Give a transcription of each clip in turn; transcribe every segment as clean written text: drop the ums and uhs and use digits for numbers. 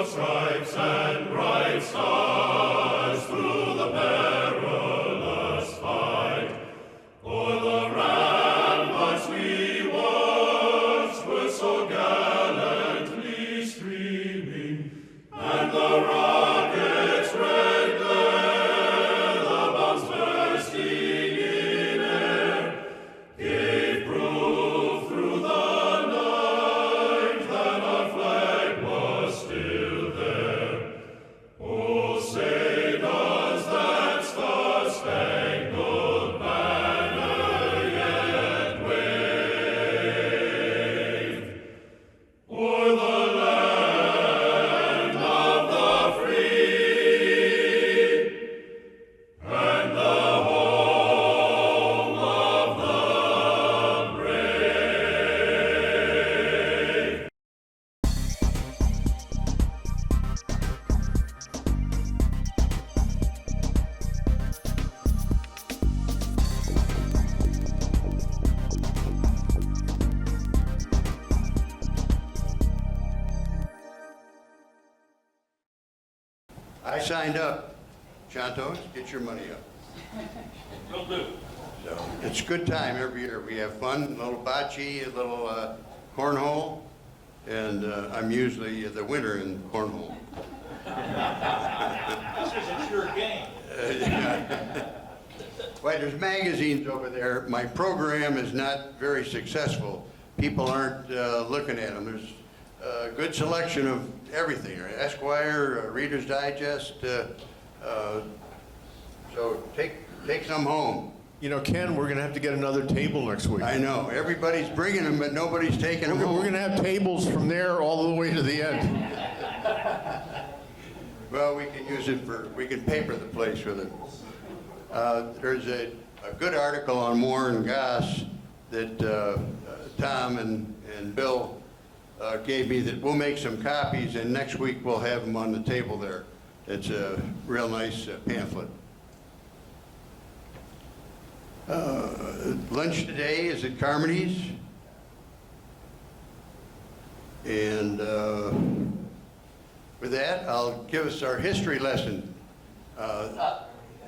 Stripes and bright stars through the perilous fight. O'er the ramparts we watched were so gallantly streaming, and the rockets' red glare, the bombs bursting in air, gave proof through the night that our flag was still there. Oh, say does that star-spangled banner yet wave o'er the land of the free and the home of the brave? I signed up. Chantos, get your money up. Will do. So it's a good time every year. We have fun, a little bocce, a little cornhole, and I'm usually the winner in cornhole. This isn't your game. Well, there's magazines over there. My program is not very successful. People aren't looking at them. There's a good selection of everything, right? Esquire, Reader's Digest. So take some home. You know, Ken, we're going to have to get another table next week. I know. Everybody's bringing them, but nobody's taking them home. We're going to have tables from there all the way to the end. Well, we can use it we can paper the place with it. There's a good article on Warren Goss that Tom and Bill gave me that we'll make some copies, and next week we'll have them on the table there. It's a real nice pamphlet. Lunch today is at Carmody's, and with that, I'll give us our history lesson.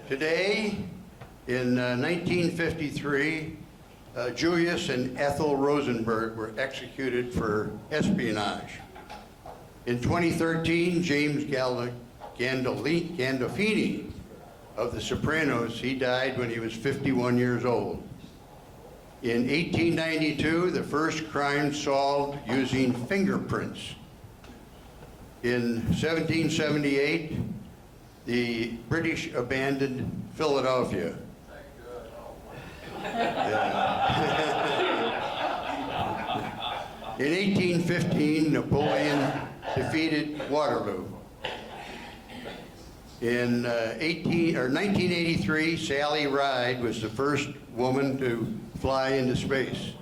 Today, in 1953, Julius and Ethel Rosenberg were executed for espionage. In 2013, James Gandolfini of The Sopranos, he died when he was 51 years old. In 1892, the first crime solved using fingerprints. In 1778, the British abandoned Philadelphia. In 1815, Napoleon defeated Waterloo. In 1983, Sally Ride was the first woman to fly into space.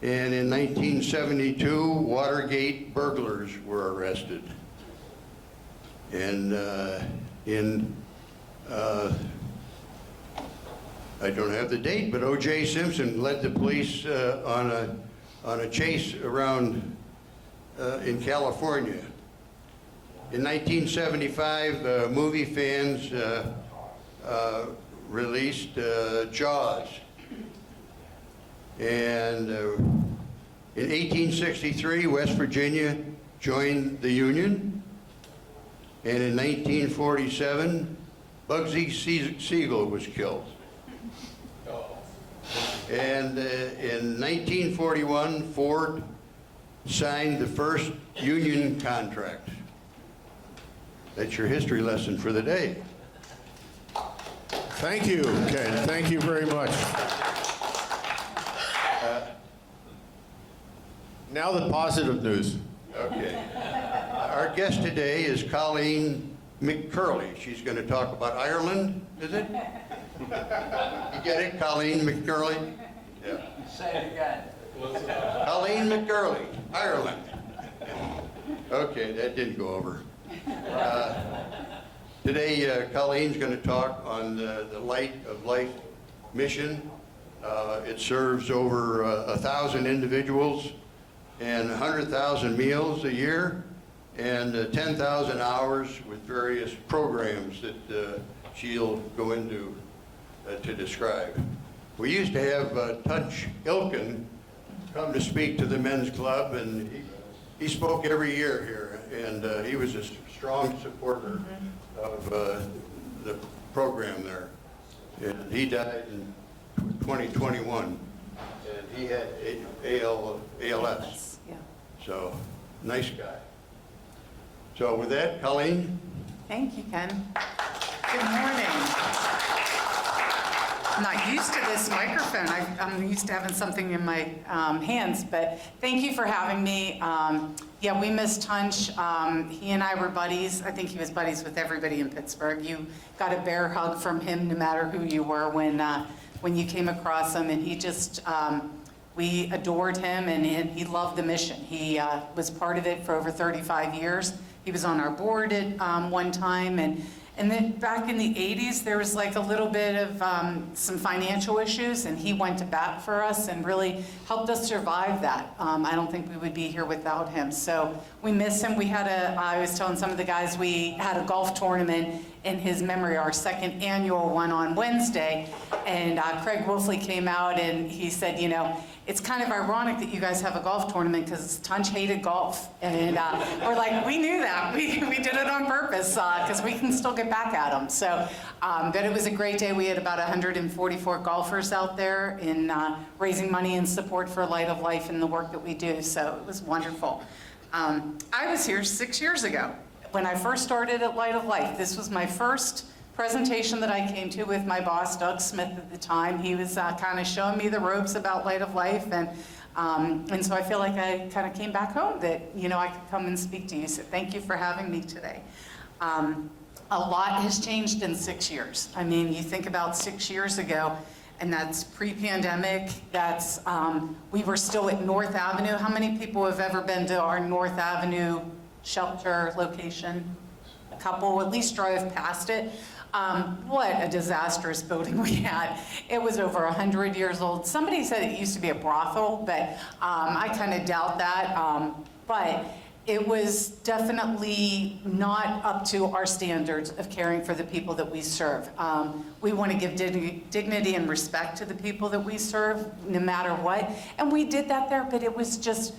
And in 1972, Watergate burglars were arrested. And I don't have the date, but O.J. Simpson led the police on a chase around in California. In 1975, movie fans released Jaws. And in 1863, West Virginia joined the Union. And in 1947, Bugsy Siegel was killed. And in 1941, Ford signed the first union contract. That's your history lesson for the day. Thank you, Ken. Thank you very much. Now the positive news. Okay. Our guest today is Colleen McKerley. She's going to talk about Ireland, is it? You get it, Colleen McKerley? Yeah. Say it again. Colleen McKerley, Ireland. Okay, that didn't go over. Today, Colleen's going to talk on the Light of Life mission. It serves over 1,000 individuals and 100,000 meals a year and 10,000 hours with various programs that she'll go into to describe. We used to have Touch Ilkin come to speak to the men's club, and he spoke every year here, and he was a strong supporter of the program there. And he died in 2021, and he had ALS. Yeah. So, nice guy. So with that, Colleen? Thank you, Ken. Good morning. I'm not used to this microphone. I'm used to having something in my hands, but thank you for having me. Yeah, we miss Tunch. He and I were buddies. I think he was buddies with everybody in Pittsburgh. You got a bear hug from him no matter who you were when you came across him, and he just, we adored him, and he loved the mission. He was part of it for over 35 years. He was on our board at one time, and then back in the 80s, there was like a little bit of some financial issues, and he went to bat for us and really helped us survive that. I don't think we would be here without him. So we miss him. I was telling some of the guys, we had a golf tournament in his memory, our second annual one on Wednesday, and Craig Wolfley came out and he said, you know, it's kind of ironic that you guys have a golf tournament because Tunch hated golf. And we're like, we knew that. We did it on purpose because we can still get back at him. So, but it was a great day. We had about 144 golfers out there in raising money and support for Light of Life and the work that we do. So it was wonderful. I was here 6 years ago when I first started at Light of Life. This was my first presentation that I came to with my boss, Doug Smith, at the time. He was kind of showing me the ropes about Light of Life, and so I feel like I kind of came back home that, you know, I could come and speak to you. So thank you for having me today. A lot has changed in 6 years. I mean, you think about 6 years ago, and that's pre-pandemic. That's we were still at North Avenue. How many people have ever been to our North Avenue shelter location? A couple, at least drove past it. What a disastrous building we had. It was over 100 years old. Somebody said it used to be a brothel, but I kind of doubt that. But it was definitely not up to our standards of caring for the people that we serve. We want to give dignity and respect to the people that we serve, no matter what. And we did that there, but it was just,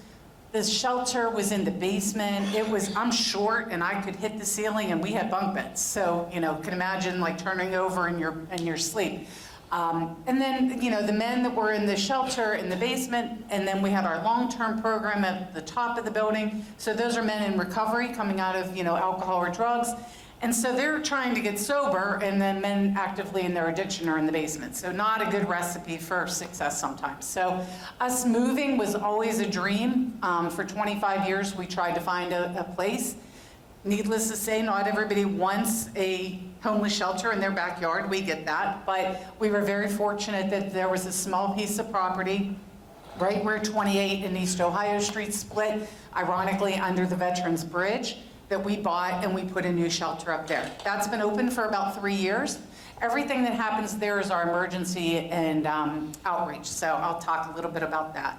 the shelter was in the basement. It was, I'm short and I could hit the ceiling, and we had bunk beds. So, you know, can imagine like turning over in your sleep. And then, you know, the men that were in the shelter in the basement, and then we had our long-term program at the top of the building. So those are men in recovery coming out of, you know, alcohol or drugs. And so they're trying to get sober, and then men actively in their addiction are in the basement. So not a good recipe for success sometimes. So us moving was always a dream. For 25 years, we tried to find a place. Needless to say, not everybody wants a homeless shelter in their backyard. We get that. But we were very fortunate that there was a small piece of property right where 28 and East Ohio Street split, ironically under the Veterans Bridge, that we bought, and we put a new shelter up there. That's been open for about 3 years. Everything that happens there is our emergency and outreach, so I'll talk a little bit about that.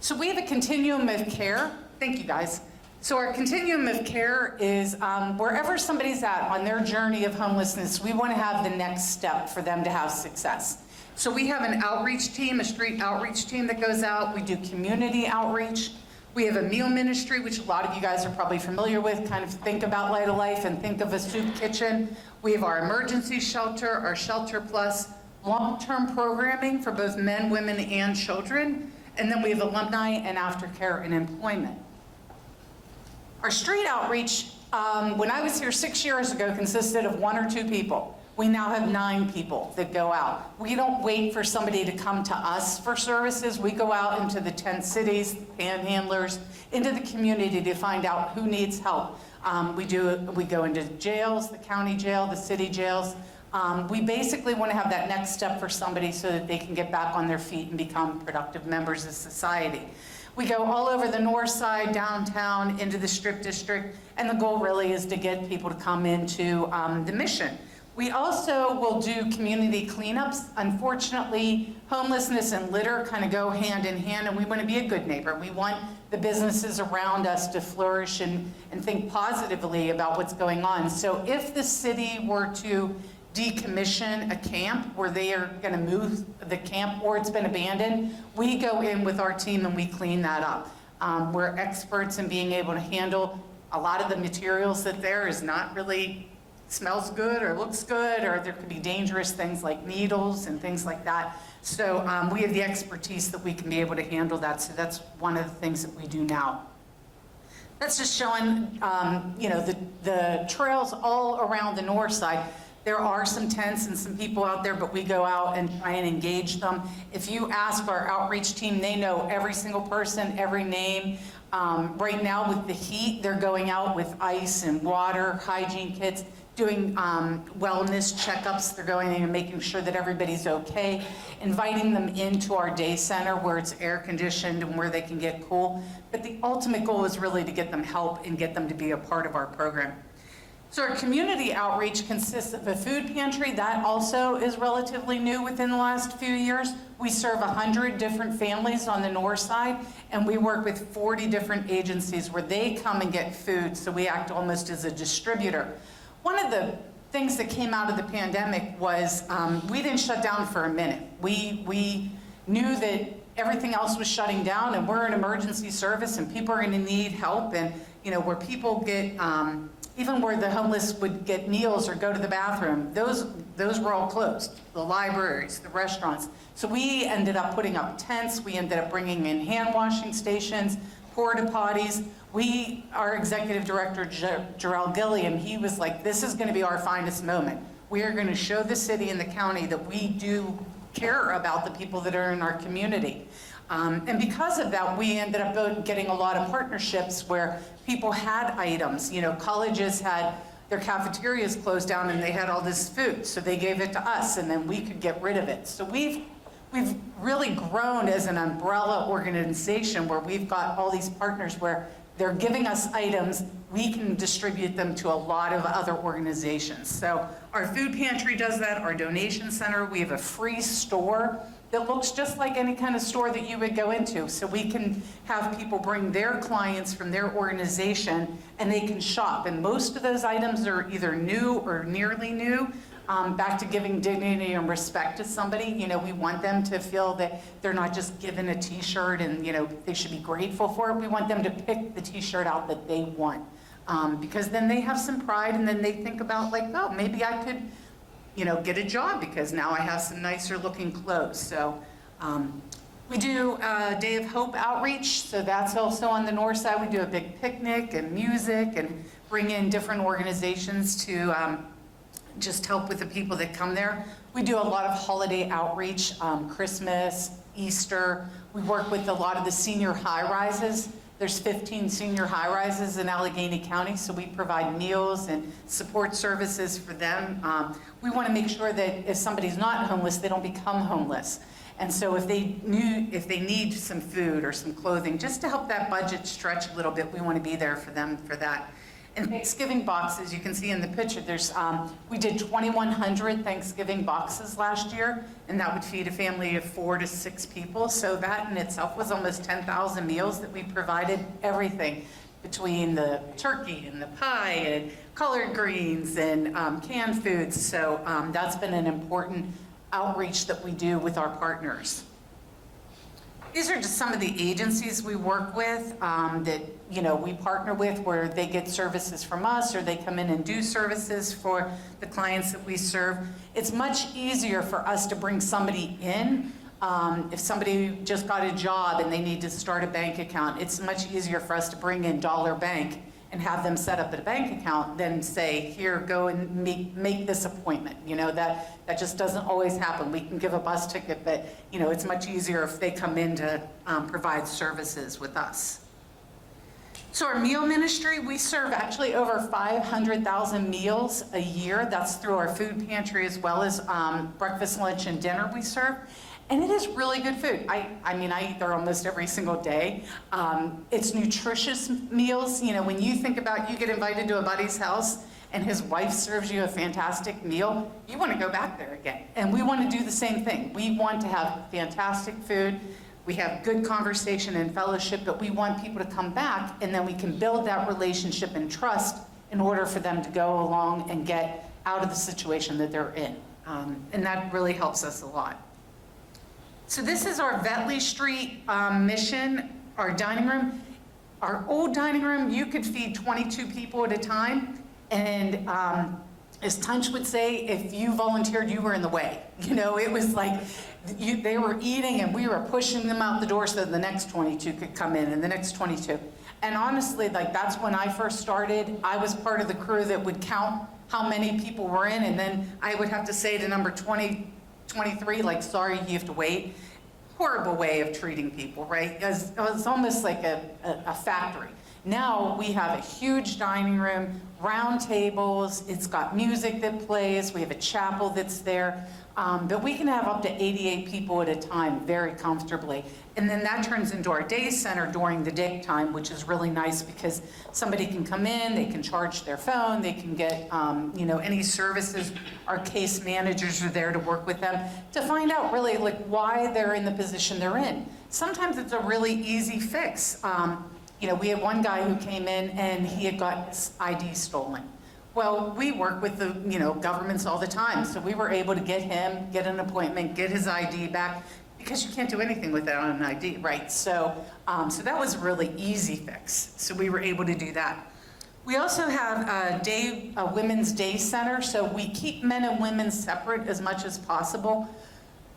So we have a continuum of care. Thank you, guys. So our continuum of care is wherever somebody's at on their journey of homelessness, we want to have the next step for them to have success. So we have an outreach team, a street outreach team that goes out. We do community outreach. We have a meal ministry, which a lot of you guys are probably familiar with. Kind of think about Light of Life and think of a soup kitchen. We have our emergency shelter, our Shelter Plus, long-term programming for both men, women, and children. And then we have alumni and aftercare and employment. Our street outreach, when I was here 6 years ago, consisted of 1 or 2 people. We now have 9 people that go out. We don't wait for somebody to come to us for services. We go out into the 10 cities, panhandlers, into the community to find out who needs help. We go into jails, the county jail, the city jails. We basically want to have that next step for somebody so that they can get back on their feet and become productive members of society. We go all over the north side, downtown, into the Strip District, and the goal really is to get people to come into the Mission. We also will do community cleanups. Unfortunately, homelessness and litter kind of go hand in hand, and we want to be a good neighbor. We want the businesses around us to flourish and think positively about what's going on. So if the city were to decommission a camp where they are going to move the camp or it's been abandoned, we go in with our team and we clean that up. We're experts in being able to handle a lot of the materials that there is not really smells good or looks good, or there could be dangerous things like needles and things like that. So we have the expertise that we can be able to handle that. So that's one of the things that we do now. That's just showing, the trails all around the north side. There are some tents and some people out there, but we go out and try and engage them. If you ask our outreach team, they know every single person, every name. Right now with the heat, they're going out with ice and water, hygiene kits, doing wellness checkups. They're going in and making sure that everybody's okay, inviting them into our day center where it's air conditioned and where they can get cool. But the ultimate goal is really to get them help and get them to be a part of our program. So our community outreach consists of a food pantry. That also is relatively new within the last few years. We serve 100 different families on the north side, and we work with 40 different agencies where they come and get food, so we act almost as a distributor. One of the things that came out of the pandemic was we didn't shut down for a minute. We knew that everything else was shutting down, and we're an emergency service, and people are going to need help, and where people get even where the homeless would get meals or go to the bathroom, those were all closed. The libraries, the restaurants. So we ended up putting up tents. We ended up bringing in hand washing stations, porta potties. Our executive director, Jarrell Gilliam, he was like, this is going to be our finest moment. We are going to show the city and the county that we do care about the people that are in our community. And because of that, we ended up getting a lot of partnerships where people had items. Colleges had their cafeterias closed down and they had all this food, so they gave it to us and then we could get rid of it. So we've really grown as an umbrella organization where we've got all these partners where they're giving us items, we can distribute them to a lot of other organizations. So our food pantry does that, our donation center, we have a free store that looks just like any kind of store that you would go into. So we can have people bring their clients from their organization and they can shop. And most of those items are either new or nearly new. Back to giving dignity and respect to somebody. We want them to feel that they're not just given a t-shirt and they should be grateful for it. We want them to pick the t-shirt out that they want. Because then they have some pride and then they think about like, oh, maybe I could get a job because now I have some nicer looking clothes. So we do a Day of Hope outreach. So that's also on the north side. We do a big picnic and music and bring in different organizations to just help with the people that come there. We do a lot of holiday outreach, Christmas, Easter. We work with a lot of the senior high-rises. There's 15 senior high-rises in Allegheny County, so we provide meals and support services for them. We want to make sure that if somebody's not homeless, they don't become homeless. And so if they need some food or some clothing, just to help that budget stretch a little bit, we want to be there for them for that. And Thanksgiving boxes, you can see in the picture, we did 2,100 Thanksgiving boxes last year, and that would feed a family of 4 to 6 people. So that in itself was almost 10,000 meals that we provided, everything between the turkey and the pie and collard greens and canned foods. So that's been an important outreach that we do with our partners. These are just some of the agencies we work with that we partner with where they get services from us or they come in and do services for the clients that we serve. It's much easier for us to bring somebody in. If somebody just got a job and they need to start a bank account, it's much easier for us to bring in Dollar Bank and have them set up a bank account than say, here, go and make this appointment. That just doesn't always happen. We can give a bus ticket, but it's much easier if they come in to provide services with us. So our meal ministry, we serve actually over 500,000 meals a year. That's through our food pantry as well as breakfast, lunch, and dinner we serve. And it is really good food. I mean, I eat there almost every single day. It's nutritious meals. You know, when you think about, you get invited to a buddy's house and his wife serves you a fantastic meal, you want to go back there again. And we want to do the same thing. We want to have fantastic food. We have good conversation and fellowship, but we want people to come back, and then we can build that relationship and trust in order for them to go along and get out of the situation that they're in. And that really helps us a lot. So this is our Vetley Street mission, our dining room. Our old dining room, you could feed 22 people at a time. And as Tunch would say, if you volunteered, you were in the way. You know, it was like they were eating and we were pushing them out the door so the next 22 could come in and the next 22. And honestly, like that's when I first started. I was part of the crew that would count how many people were in, and then I would have to say to number 20, 23, like, sorry, you have to wait. Horrible way of treating people, right? It was almost like a factory. Now we have a huge dining room, round tables, it's got music that plays, we have a chapel that's there, but we can have up to 88 people at a time very comfortably. And then that turns into our day center during the daytime, which is really nice because somebody can come in, they can charge their phone, they can get you know, any services. Our case managers are there to work with them to find out really like why they're in the position they're in. Sometimes it's a really easy fix. You know, we had one guy who came in and he had got his ID stolen. Well, we work with the, you know, governments all the time, so we were able to get him, get an appointment, get his ID back, because you can't do anything without an ID, right? So, so that was a really easy fix. So we were able to do that. We also have a women's day center, so we keep men and women separate as much as possible.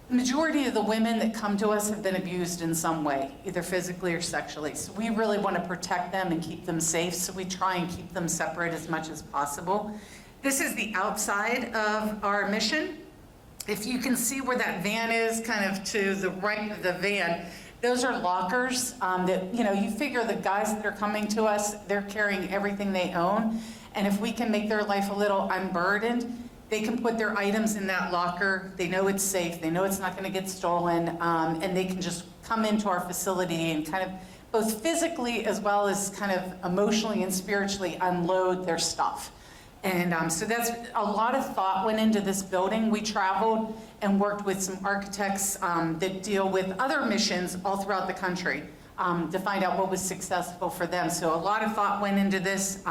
The majority of the women that come to us have been abused in some way, either physically or sexually. So we really want to protect them and keep them safe, so we try and keep them separate as much as possible. This is the outside of our mission. If you can see where that van is, kind of to the right of the van, those are lockers that, you know, you figure the guys that are coming to us, they're carrying everything they own. And if we can make their life a little unburdened, they can put their items in that locker. They know it's safe. They know it's not going to get stolen. And they can just come into our facility and kind of both physically as well as kind of emotionally and spiritually unload their stuff. And so that's a lot of thought went into this building. We traveled and worked with some architects that deal with other missions all throughout the country to find out what was successful for them. So a lot of thought went into this.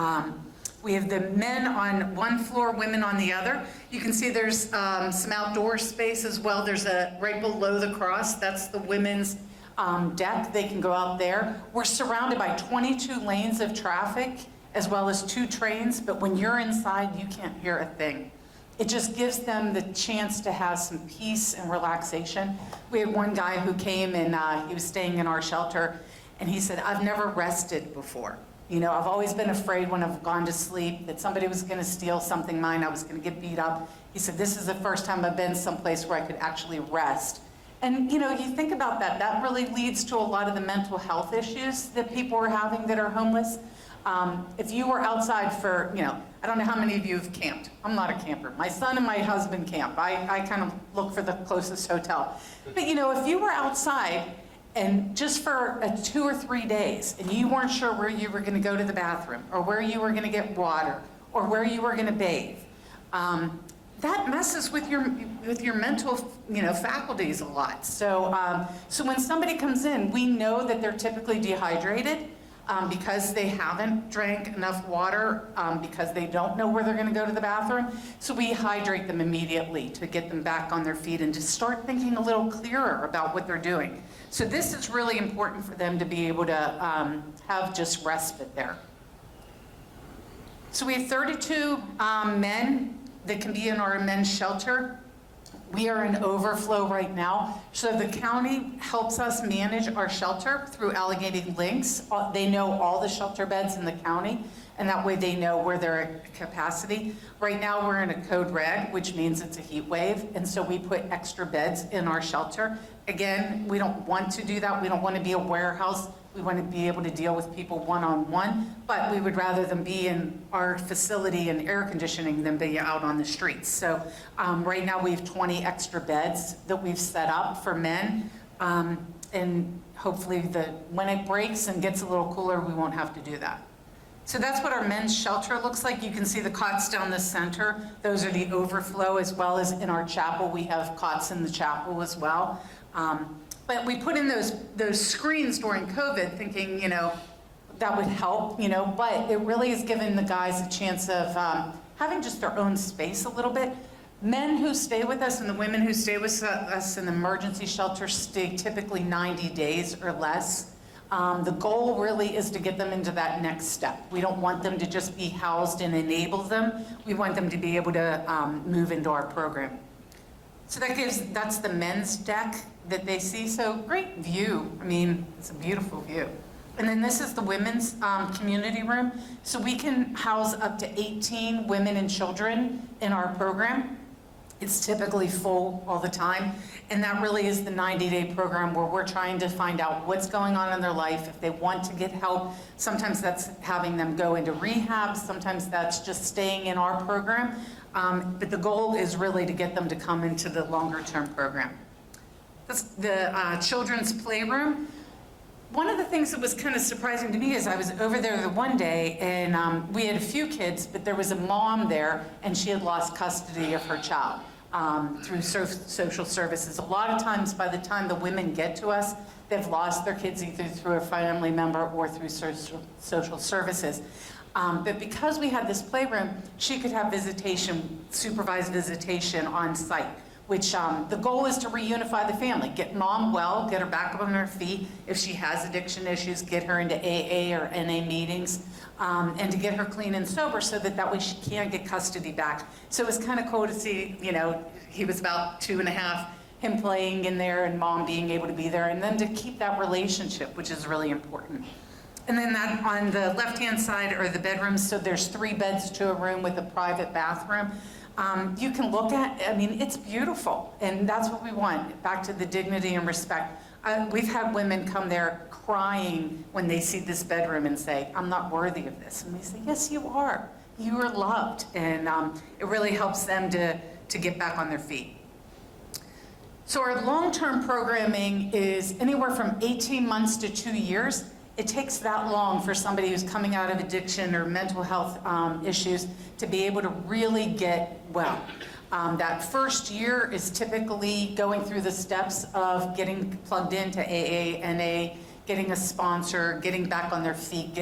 We have the men on one floor, women on the other. You can see there's some outdoor space as well. There's a, right below the cross, that's the women's deck. They can go out there. We're surrounded by 22 lanes of traffic as well as 2 trains, but when you're inside, you can't hear a thing. It just gives them the chance to have some peace and relaxation. We had one guy who came and he was staying in our shelter, and he said, I've never rested before. You know, I've always been afraid when I've gone to sleep that somebody was going to steal something mine, I was going to get beat up. He said, this is the first time I've been someplace where I could actually rest. And, you know, you think about that, that really leads to a lot of the mental health issues that people are having that are homeless. If you were outside for, you know, I don't know how many of you have camped. I'm not a camper. My son and my husband camp. I kind of look for the closest hotel. But, you know, if you were outside and just for 2 or 3 days, and you weren't sure where you were going to go to the bathroom, or where you were going to get water, or where you were going to bathe, that messes with your mental, you know, faculties a lot. So, so when somebody comes in, we know that they're typically dehydrated because they haven't drank enough water, because they don't know where they're going to go to the bathroom. So we hydrate them immediately to get them back on their feet and to start thinking a little clearer about what they're doing. So this is really important for them to be able to have just respite there. So we have 32 men that can be in our men's shelter. We are in overflow right now. So the county helps us manage our shelter through allocating links. They know all the shelter beds in the county, and that way they know where they're at capacity. Right now we're in a code red, which means it's a heat wave, and so we put extra beds in our shelter. Again, we don't want to do that. We don't want to be a warehouse We want to be able to deal with people one-on-one, but we would rather them be in our facility in air conditioning than be out on the streets. So right now we have 20 extra beds that we've set up for men. And hopefully when it breaks and gets a little cooler, we won't have to do that. So that's what our men's shelter looks like. You can see the cots down the center. Those are the overflow, as well as in our chapel. We have cots in the chapel as well. But we put in those screens during COVID thinking, that would help, but it really has given the guys a chance of having just their own space a little bit. Men who stay with us and the women who stay with us in the emergency shelter stay typically 90 days or less. The goal really is to get them into that next step. We don't want them to just be housed and enable them. We want them to be able to move into our program. So that's the men's deck that they see. So great view. I mean, it's a beautiful view. And then this is the women's community room. So we can house up to 18 women and children in our program. It's typically full all the time. And that really is the 90-day program where we're trying to find out what's going on in their life. If they want to get help, sometimes that's having them go into rehab. Sometimes that's just staying in our program. But the goal is really to get them to come into the longer-term program. That's the children's playroom. One of the things that was kind of surprising to me is I was over there the one day, and we had a few kids, but there was a mom there, and she had lost custody of her child through social services. A lot of times, by the time the women get to us, they've lost their kids either through a family member or through social services. But because we had this playroom, she could have visitation, supervised visitation on site, which the goal is to reunify the family, get mom well, get her back up on her feet. If she has addiction issues, get her into AA or NA meetings, and to get her clean and sober so that way she can get custody back. So it was kind of cool to see, he was about 2.5, him playing in there and mom being able to be there, and then to keep that relationship, which is really important. And then that on the left-hand side are the bedrooms. So there's 3 beds to a room with a private bathroom. You can look at, it's beautiful, and that's what we want, back to the dignity and respect. We've had women come there crying when they see this bedroom and say, I'm not worthy of this. And we say, yes, you are. You are loved. And it really helps them to get back on their feet. So our long-term programming is anywhere from 18 months to 2 years. It takes that long for somebody who's coming out of addiction or mental health issues to be able to really get well. That first year is typically going through the steps of getting plugged into AA, NA, getting a sponsor, getting back on their feet,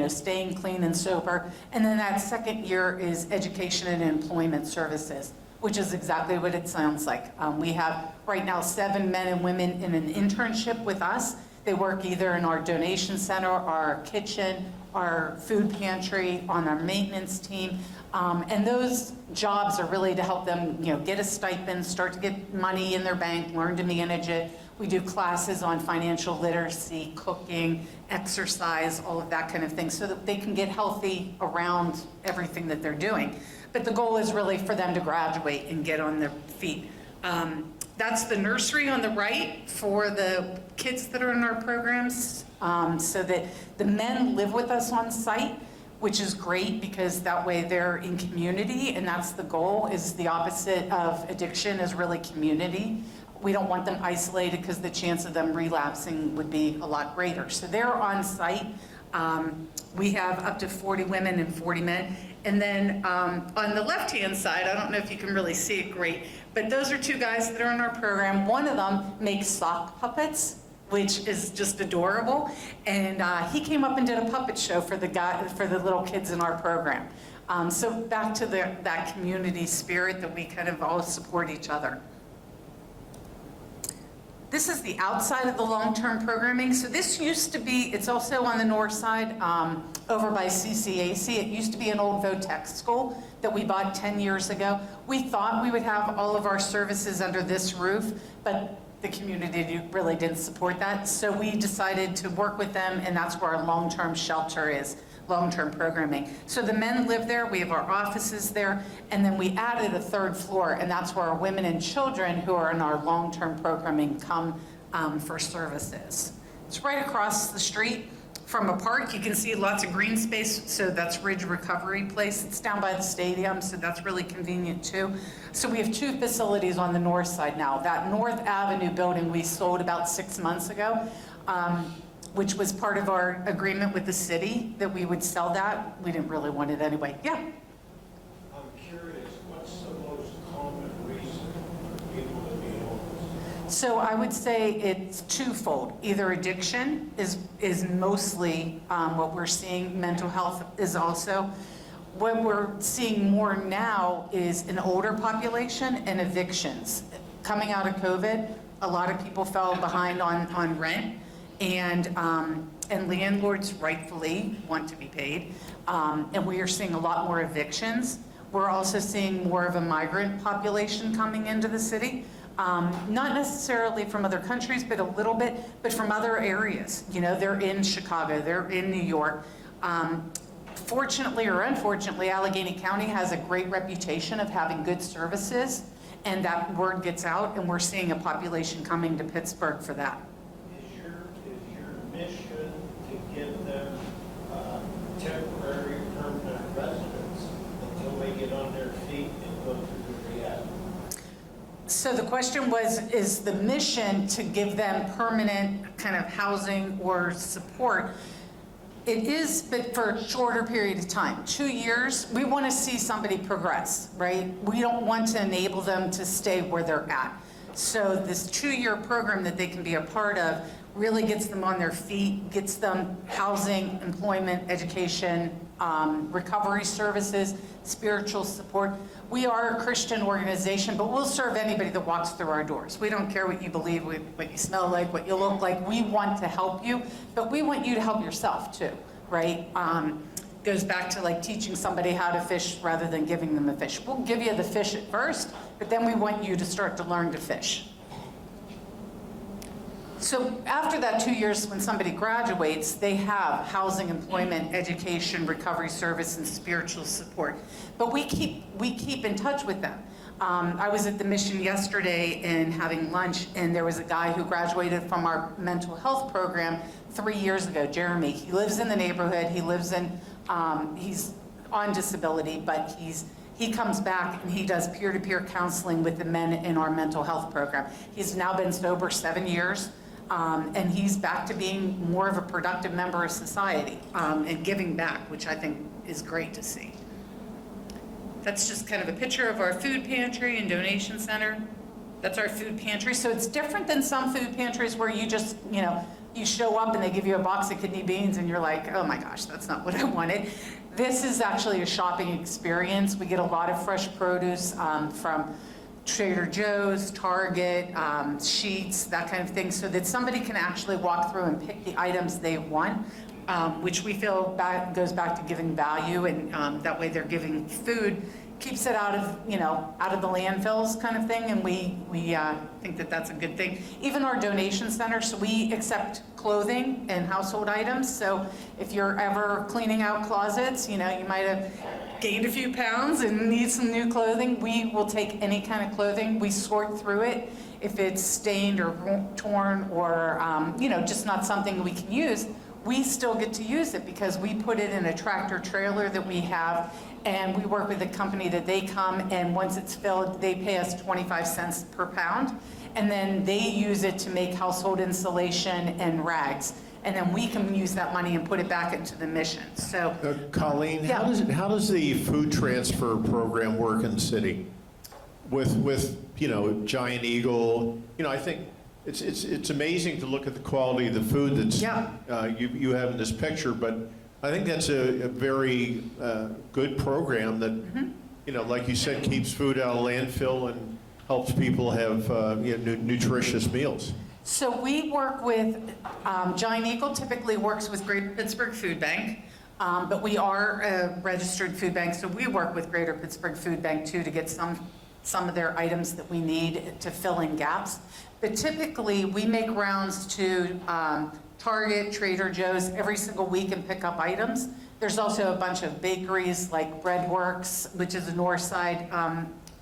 staying clean and sober. And then that second year is education and employment services, which is exactly what it sounds like. We have right now 7 men and women in an internship with us. They work either in our donation center, our kitchen, our food pantry, on our maintenance team. And those jobs are really to help them, get a stipend, start to get money in their bank, learn to manage it. We do classes on financial literacy, cooking, exercise, all of that kind of thing, so that they can get healthy around everything that they're doing. But the goal is really for them to graduate and get on their feet. That's the nursery on the right for the kids that are in our programs, so that the men live with us on site, which is great because that way they're in community, and that's the goal, is the opposite of addiction is really community. We don't want them isolated because the chance of them relapsing would be a lot greater. So they're on site. We have up to 40 women and 40 men. And then on the left-hand side, I don't know if you can really see it great, but those are 2 guys that are in our program. One of them makes sock puppets, which is just adorable. And he came up and did a puppet show for the little kids in our program. So back to that community spirit that we kind of all support each other. This is the outside of the long-term programming. So this used to be, it's also on the north side, over by CCAC. It used to be an old VOTEC school that we bought 10 years ago. We thought we would have all of our services under this roof, but the community really didn't support that. So we decided to work with them, and that's where our long-term shelter is, long-term programming. So the men live there, we have our offices there, and then we added a 3rd floor, and that's where our women and children who are in our long-term programming come for services. It's right across the street from a park. You can see lots of green space, so that's Ridge Recovery Place. It's down by the stadium, so that's really convenient too. So we have 2 facilities on the north side now. That North Avenue building we sold about 6 months ago, which was part of our agreement with the city that we would sell that. We didn't really want it anyway. Yeah. I'm curious, what's the most common reason for people to be homeless? So I would say it's twofold. Either addiction is mostly what we're seeing. Mental health is also. What we're seeing more now is an older population and evictions. Coming out of COVID, a lot of people fell behind on rent, and landlords rightfully want to be paid. And we are seeing a lot more evictions. We're also seeing more of a migrant population coming into the city. Not necessarily from other countries, but a little bit, but from other areas. You know, they're in Chicago, they're in New York. Fortunately or unfortunately, Allegheny County has a great reputation of having good services, and that word gets out, and we're seeing a population coming to Pittsburgh for that. Is your mission to give them temporary permanent residence until they get on their feet and go through the rehab? So the question was, is the mission to give them permanent kind of housing or support? It is, but for a shorter period of time. 2 years, we want to see somebody progress, right? We don't want to enable them to stay where they're at. So this 2-year program that they can be a part of really gets them on their feet, gets them housing, employment, education, recovery services, spiritual support. We are a Christian organization, but we'll serve anybody that walks through our doors. We don't care what you believe, what you smell like, what you look like. We want to help you, but we want you to help yourself too, right? Goes back to like teaching somebody how to fish rather than giving them a fish. We'll give you the fish at first, but then we want you to start to learn to fish. So after that 2 years, when somebody graduates, they have housing, employment, education, recovery service, and spiritual support. But we keep in touch with them. I was at the mission yesterday and having lunch, and there was a guy who graduated from our mental health program 3 years ago, Jeremy. He lives in the neighborhood. He lives in, he's on disability, but he comes back and he does peer-to-peer counseling with the men in our mental health program. He's now been sober 7 years. And he's back to being more of a productive member of society and giving back, which I think is great to see. That's just kind of a picture of our food pantry and donation center. That's our food pantry. So it's different than some food pantries where you just, you know, you show up and they give you a box of kidney beans and you're like, oh my gosh, that's not what I wanted. This is actually a shopping experience. We get a lot of fresh produce from Trader Joe's, Target, Sheetz, that kind of thing, so that somebody can actually walk through and pick the items they want, which we feel goes back to giving value, and that way they're giving food, keeps it out of the landfills kind of thing, and we think that that's a good thing. Even our donation center, so we accept clothing and household items, so if you're ever cleaning out closets, you might have gained a few pounds and need some new clothing, we will take any kind of clothing. We sort through it. If it's stained or torn or, just not something we can use, we still get to use it because we put it in a tractor trailer that we have, and we work with a company that they come, and once it's filled, they pay us 25 cents per pound, and then they use it to make household insulation and rags. And then we can use that money and put it back into the mission. So, Colleen, yeah. how does the food transfer program work in the city? With Giant Eagle, I think it's amazing to look at the quality of the food that's you have in this picture, but I think that's a very good program that like you said, keeps food out of landfill and helps people have nutritious meals. So we work with, Giant Eagle typically works with Greater Pittsburgh Food Bank, but we are a registered food bank, so we work with Greater Pittsburgh Food Bank too to get some of their items that we need to fill in gaps. But typically we make rounds to Target, Trader Joe's every single week and pick up items. There's also a bunch of bakeries like Breadworks, which is a north side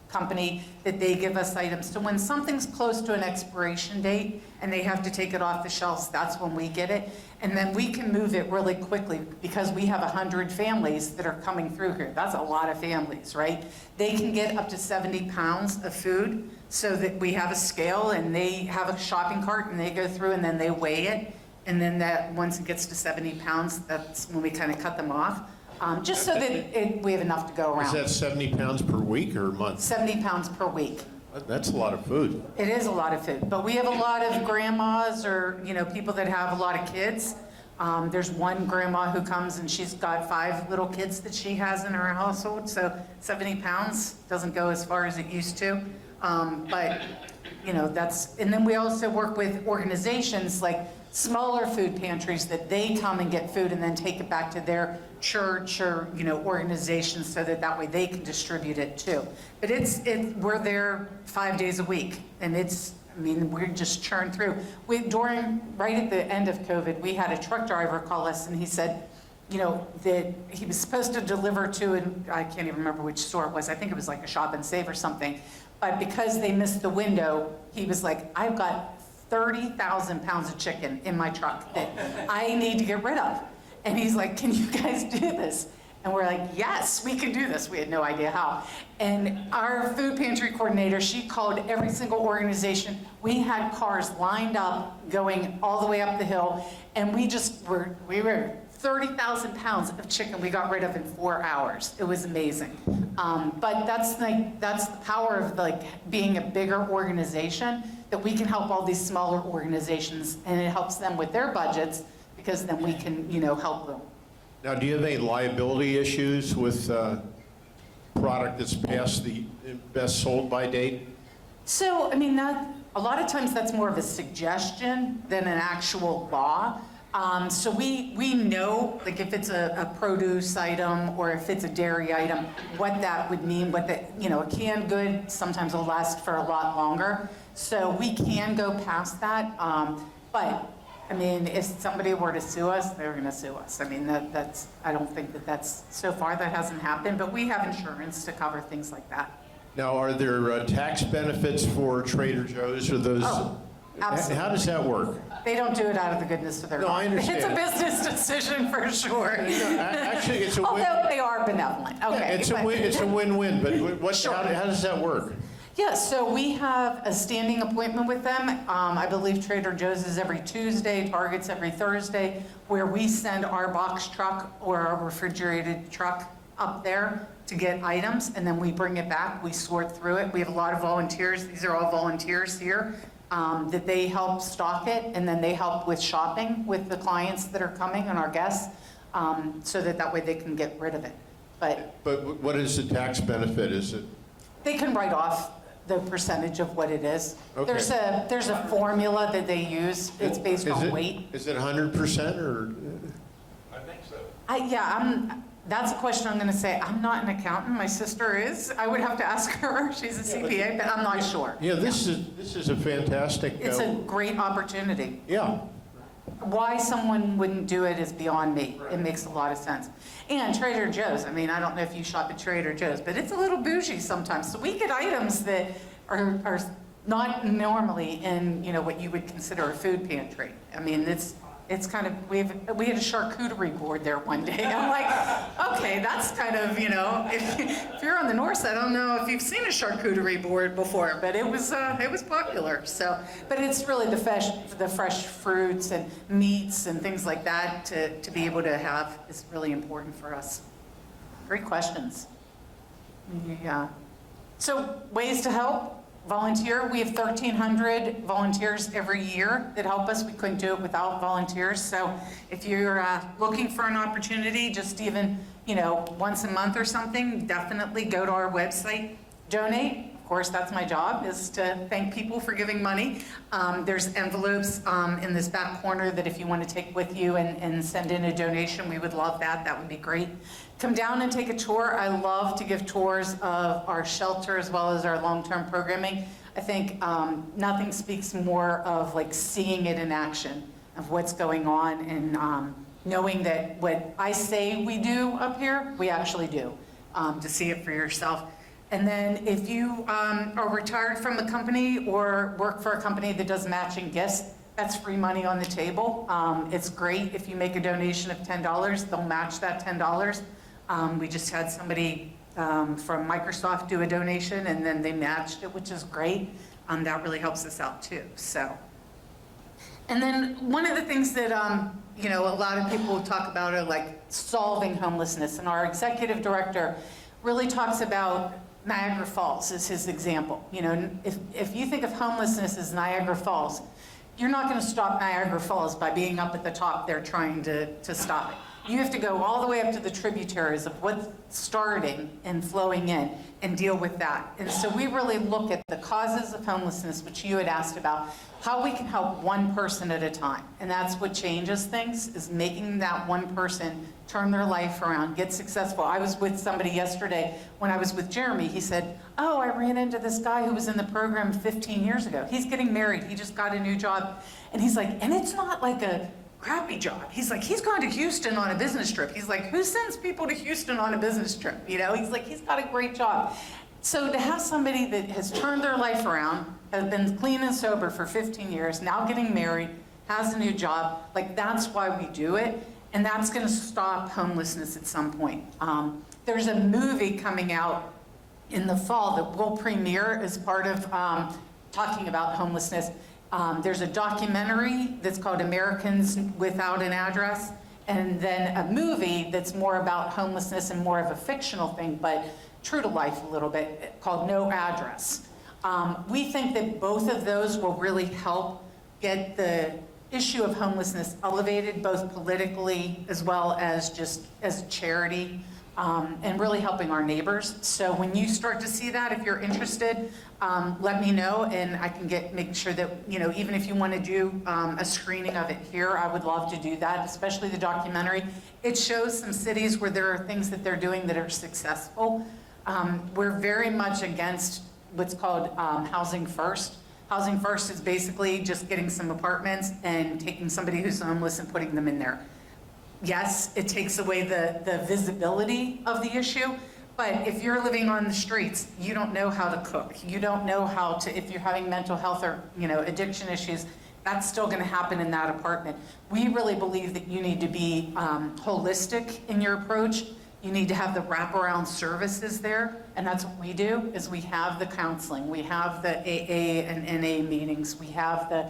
company that they give us items. So when something's close to an expiration date and they have to take it off the shelves, that's when we get it. And then we can move it really quickly because we have 100 families that are coming through here. That's a lot of families, right? They can get up to 70 pounds of food so that we have a scale and they have a shopping cart and they go through and then they weigh it. And then that, once it gets to 70 pounds, that's when we kind of cut them off. Just so that we have enough to go Is around. that 70 pounds per week or month? 70 pounds per week. That's a lot of food. It is a lot of food, but we have a lot of grandmas or, people that have a lot of kids. There's one grandma who comes and she's got 5 little kids that she has in her household, so 70 pounds doesn't go as far as it used to. But, and then we also work with organizations like smaller food pantries that they come and get food and then take it back to their church or, organizations so that way they can distribute it too. But we're there 5 days a week and we're just churned through. Right at the end of COVID, we had a truck driver call us and he said, that he was supposed to deliver to, and I can't even remember which store it was. I think it was like a Shop and Save or something. But because they missed the window, he was like, I've got 30,000 pounds of chicken in my truck that I need to get rid of. And he's like, can you guys do this? And we're like, yes, we can do this. We had no idea how. And our food pantry coordinator, she called every single organization. We had cars lined up going all the way up the hill. And we were 30,000 pounds of chicken we got rid of in 4 hours. It was amazing. But that's the power of being a bigger organization, that we can help all these smaller organizations and it helps them with their budgets because then we can, help them. Now, do you have any liability issues with product that's past the best sold by date? So, a lot of times that's more of a suggestion than an actual law. So we know, if it's a produce item or if it's a dairy item, what that would mean, a canned good sometimes will last for a lot longer. So we can go past that. But, if somebody were to sue us, they're going to sue us. I don't think that's, so far that hasn't happened, but we have insurance to cover things like that. Now, are there tax benefits for Trader Joe's or those? Oh, absolutely. How does that work? They don't do it out of the goodness of their No, heart. I understand. It's a business decision for sure. Actually, it's a win. Although they are benevolent, okay. It's a win-win, but Sure. how does that work? Yeah, so we have a standing appointment with them. I believe Trader Joe's is every Tuesday, Target's every Thursday, where we send our box truck or our refrigerated truck up there to get items, and then we bring it back, we sort through it. We have a lot of volunteers. These are all volunteers here. That they help stock it, and then they help with shopping with the clients that are coming and our guests, so that way they can get rid of it. But what is the tax benefit? Is it? they can write off the percentage of what it is. Okay. There's a formula that they use. It's based on weight. Is it 100% or? I think so. That's a question I'm going to say. I'm not an accountant. My sister is. I would have to ask her. She's a CPA, but I'm not sure. Yeah, this is a fantastic. It's a great opportunity. Yeah. Why someone wouldn't do it is beyond me. It makes a lot of sense. And Trader Joe's, I don't know if you shop at Trader Joe's, but it's a little bougie sometimes. So we get items that are not normally in, what you would consider a food pantry. It's kind of, we had a charcuterie board there one day. I'm like, okay, that's kind of, if you're on the north side, I don't know if you've seen a charcuterie board before, but it was popular. So, but it's really the fresh fruits and meats and things like that to be able to have is really important for us. Great questions. Yeah. So ways to help. Volunteer, we have 1,300 volunteers every year that help us. We couldn't do it without volunteers. So if you're looking for an opportunity, just even, once a month or something, definitely go to our website, donate. Of course, that's my job, is to thank people for giving money. There's envelopes in this back corner that if you want to take with you and send in a donation, we would love that. That would be great. Come down and take a tour. I love to give tours of our shelter as well as our long-term programming. I think nothing speaks more of seeing it in action, of what's going on, and knowing that what I say we do up here, we actually do, to see it for yourself. And then if you are retired from a company or work for a company that does matching gifts, that's free money on the table. It's great if you make a donation of $10, they'll match that $10. We just had somebody from Microsoft do a donation and then they matched it, which is great. That really helps us out too, so. And then one of the things that, you know, a lot of people talk about are like solving homelessness, and our executive director really talks about Niagara Falls as his example. You know, if you think of homelessness as Niagara Falls, you're not going to stop Niagara Falls by being up at the top there trying to stop it. You have to go all the way up to the tributaries of what's starting and flowing in and deal with that. And so we really look at the causes of homelessness, which you had asked about, how we can help one person at a time. And that's what changes things, is making that one person turn their life around, get successful. I was with somebody yesterday when I was with Jeremy. He said, oh, I ran into this guy who was in the program 15 years ago. He's getting married. He just got a new job. And he's like, and it's not like a crappy job. He's like, he's gone to Houston on a business trip. He's like, who sends people to Houston on a business trip? You know, he's like, he's got a great job. So to have somebody that has turned their life around, has been clean and sober for 15 years, now getting married, has a new job, like that's why we do it. And that's gonna stop homelessness at some point. There's a movie coming out in the fall that will premiere as part of talking about homelessness. There's a documentary that's called Americans Without an Address, and then a movie that's more about homelessness and more of a fictional thing, but true to life a little bit, called No Address. We think that both of those will really help get the issue of homelessness elevated, both politically as well as just as a charity, and really helping our neighbors. So when you start to see that, if you're interested, let me know, and I can make sure that, you know, even if you want to do a screening of it here, I would love to do that, especially the documentary. It shows some cities where there are things that they're doing that are successful. We're very much against what's called housing first. Housing first is basically just getting some apartments and taking somebody who's homeless and putting them in there. Yes, it takes away the visibility of the issue, but if you're living on the streets, you don't know how to cook. You don't know how to, if you're having mental health or, you know, addiction issues, that's still gonna happen in that apartment. We really believe that you need to be holistic in your approach. You need to have the wraparound services there, and that's what we do, is we have the counseling, we have the AA and NA meetings, we have the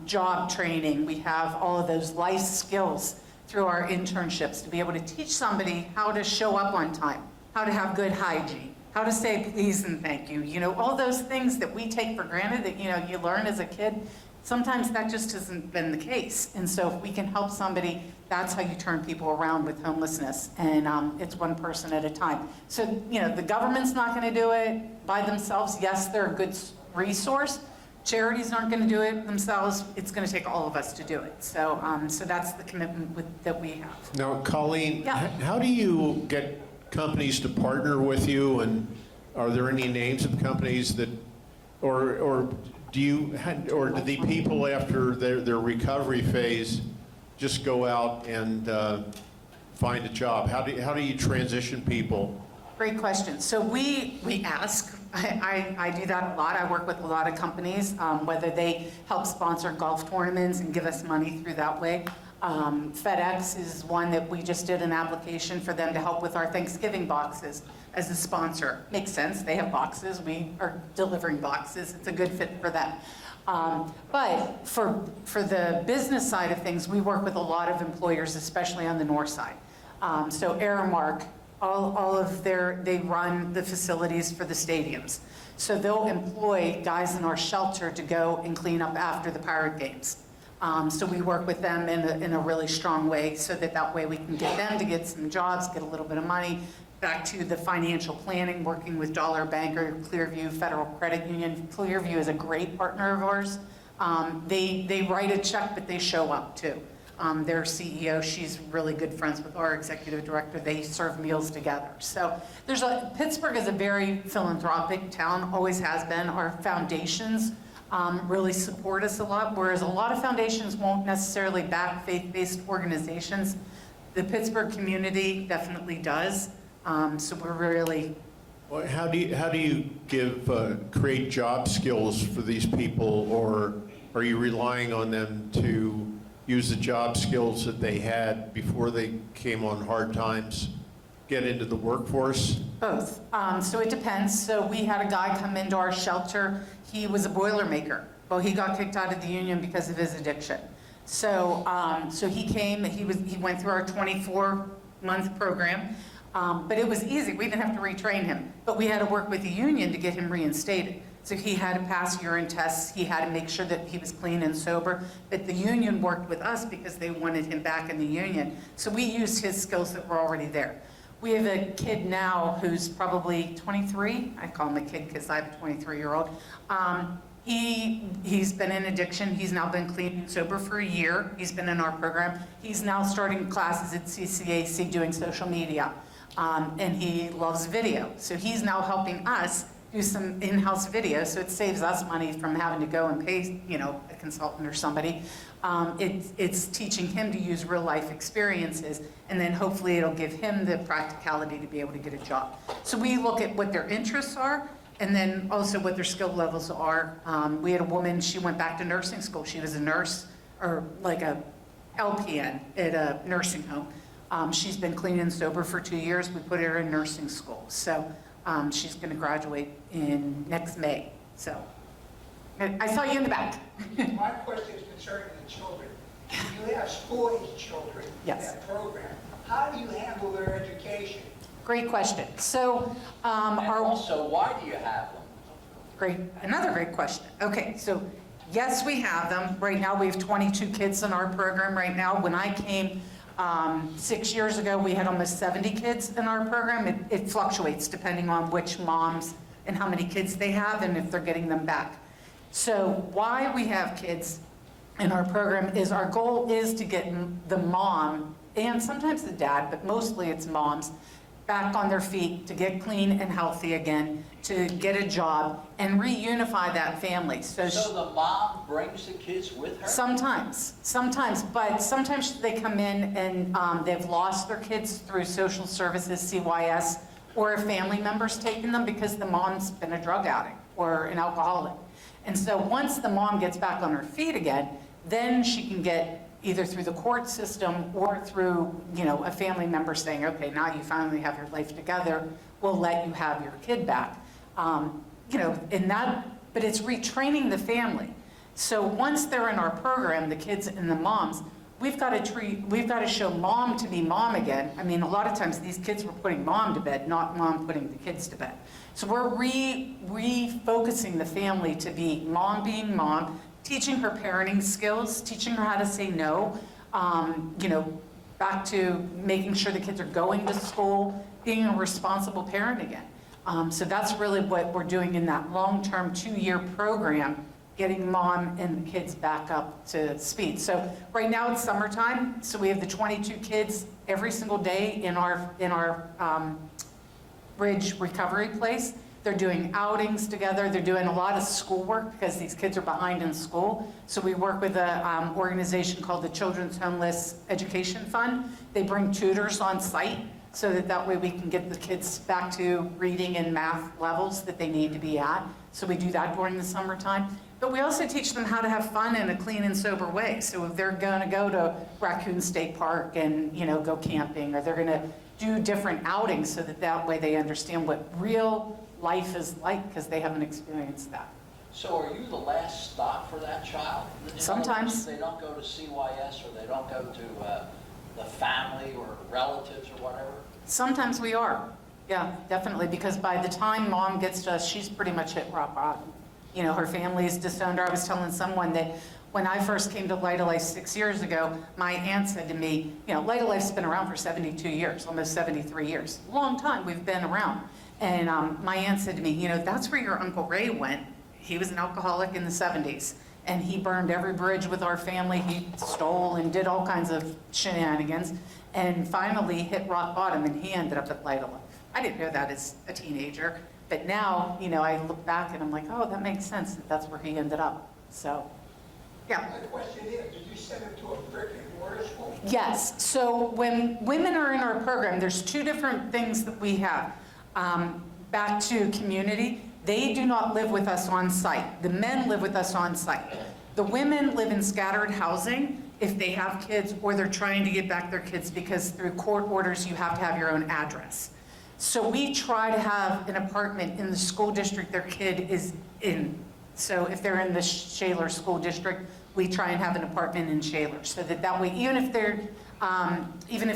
job training, we have all of those life skills through our internships to be able to teach somebody how to show up on time, how to have good hygiene, how to say please and thank you. You know, all those things that we take for granted that, you know, you learn as a kid, sometimes that just hasn't been the case. And so if we can help somebody, that's how you turn people around with homelessness. And it's one person at a time. So, you know, the government's not gonna do it by themselves. Yes, they're a good resource. Charities aren't gonna do it themselves. It's gonna take all of us to do it. So, so that's the commitment that we have. Now, Colleen, Yeah. how do you get companies to partner with you, and are there any names of companies that, or do the people after their recovery phase just go out and find a job? How do you transition people? Great question. So we ask. I do that a lot. I work with a lot of companies, whether they help sponsor golf tournaments and give us money through that way. FedEx is one that we just did an application for them to help with our Thanksgiving boxes as a sponsor. Makes sense. They have boxes. We are delivering boxes. It's a good fit for them. But for the business side of things, we work with a lot of employers, especially on the north side. So Aramark, all of they run the facilities for the stadiums. So they'll employ guys in our shelter to go and clean up after the Pirate games. So we work with them in a really strong way, so that way we can get them to get some jobs, get a little bit of money. Back to the financial planning, working with Dollar Banker, Clearview Federal Credit Union. Clearview is a great partner of ours. They write a check, but they show up too. Their CEO, she's really good friends with our executive director. They serve meals together. So Pittsburgh is a very philanthropic town, always has been. Our foundations really support us a lot, whereas a lot of foundations won't necessarily back faith-based organizations. The Pittsburgh community definitely does. So we're really Well, how do you create job skills for these people, or are you relying on them to use the job skills that they had before they came on hard times, get into the workforce? Both. So it depends. So we had a guy come into our shelter. He was a Boilermaker. Well, he got kicked out of the union because of his addiction. So he came. He went through our 24-month program, but it was easy. We didn't have to retrain him, but we had to work with the union to get him reinstated. So he had to pass urine tests. He had to make sure that he was clean and sober. But the union worked with us because they wanted him back in the union. So we used his skills that were already there. We have a kid now who's probably 23. I call him a kid because I have a 23-year-old. He's been in addiction. He's now been clean and sober for a year. He's been in our program. He's now starting classes at CCAC doing social media. And he loves video. So he's now helping us do some in-house video, so it saves us money from having to go and pay, a consultant or somebody. It's teaching him to use real-life experiences, and then hopefully it'll give him the practicality to be able to get a job. So we look at what their interests are, and then also what their skill levels are. We had a woman, she went back to nursing school. She was a nurse, or like a LPN at a nursing home. She's been clean and sober for 2 years. We put her in nursing school. So she's going to graduate in next May. So I saw you in the back. My question is concerning the children. You have school-age children in Yes. that program. How do you handle their education? Great question. So And also, why do you have them? another great question. Okay, so yes, we have them. Right now, we have 22 kids in our program right now. When I came 6 years ago, we had almost 70 kids in our program. It fluctuates depending on which moms and how many kids they have and if they're getting them back. So why we have kids in our program is our goal is to get the mom and sometimes the dad, but mostly it's moms, back on their feet, to get clean and healthy again, to get a job and reunify that family. So the mom brings the kids with her? Sometimes, but sometimes they come in and they've lost their kids through social services, CYS, or a family member's taken them because the mom's been a drug addict or an alcoholic. And so once the mom gets back on her feet again, then she can get either through the court system or through, a family member saying, okay, now you finally have your life together, we'll let you have your kid back. But it's retraining the family. So once they're in our program, the kids and the moms, we've got to show mom to be mom again. I mean, a lot of times these kids were putting mom to bed, not mom putting the kids to bed. So we're refocusing the family to be mom being mom, teaching her parenting skills, teaching her how to say no, back to making sure the kids are going to school, being a responsible parent again. So that's really what we're doing in that long-term 2-year program, getting mom and the kids back up to speed. So right now it's summertime, so we have the 22 kids every single day in our Bridge recovery place. They're doing outings together. They're doing a lot of schoolwork because these kids are behind in school. So we work with an organization called the Children's Homeless Education Fund. They bring tutors on site so that way we can get the kids back to reading and math levels that they need to be at. So we do that during the summertime. But we also teach them how to have fun in a clean and sober way. So if they're going to go to Raccoon State Park and go camping, or they're going to do different outings so that way they understand what real life is like because they haven't experienced that. So are you the last stop for that child? Sometimes. They don't go to CYS or they don't go to the family or relatives or whatever? Sometimes we are. Yeah, definitely, because by the time mom gets to us, she's pretty much hit rock bottom. Her family is disowned her. I was telling someone that when I first came to Light of Life 6 years ago, my aunt said to me, Light of Life's been around for 72 years, almost 73 years. Long time we've been around. And my aunt said to me, that's where your Uncle Ray went. He was an alcoholic in the 70s, and he burned every bridge with our family. He stole and did all kinds of shenanigans, and finally hit rock bottom, and he ended up at Light of Life. I didn't know that as a teenager, but now, I look back and I'm like, oh, that makes sense. That's where he ended up. So, yeah. My question is, did you send them to a brick and mortar school? Yes. So when women are in our program, there's two different things that we have. back to community, they do not live with us on site. The men live with us on site. The women live in scattered housing if they have kids or they're trying to get back their kids, because through court orders, you have to have your own address. So we try to have an apartment in the school district their kid is in. So if they're in the Shaler School District, we try and have an apartment in Shaler, so that way, even if